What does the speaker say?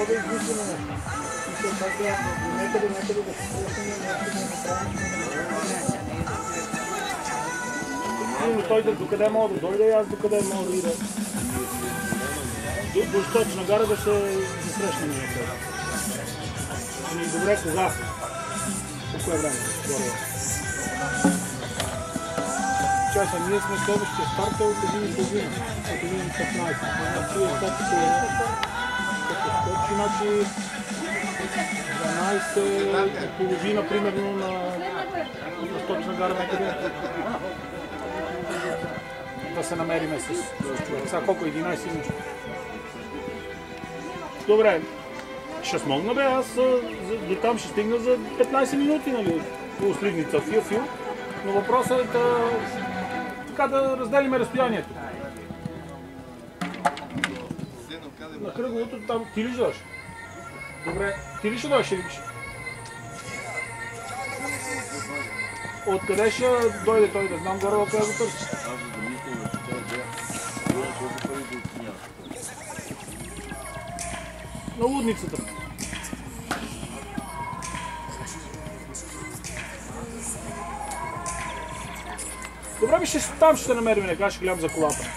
да измислим нещо. Някъде да се срещаме нещо. Той докъде мога да дойде и аз докъде мога да ида. До Източна гара да се срещнем някъде. Добре, кога? По кое време? Часа, ние сме следващия старт от 1,5, от 1,15. Значи е след като скочи, значи 12,5 примерно на Източна гара някъде. Да се намериме с човек. Сега колко? 11 минути. Добре. Ще смогна, бе, аз до там ще стигна за 15 минути, нали, по Сливница, фил. Но въпросът е така да разделиме разстоянието. На кръговото там ти ли дойш? Добре, ти ли ще дойш, ще викаш? Откъде ще дойде той, да знам горе, къде го търси? На лудницата. Добре, там ще намерим, нека ще гледам за колата.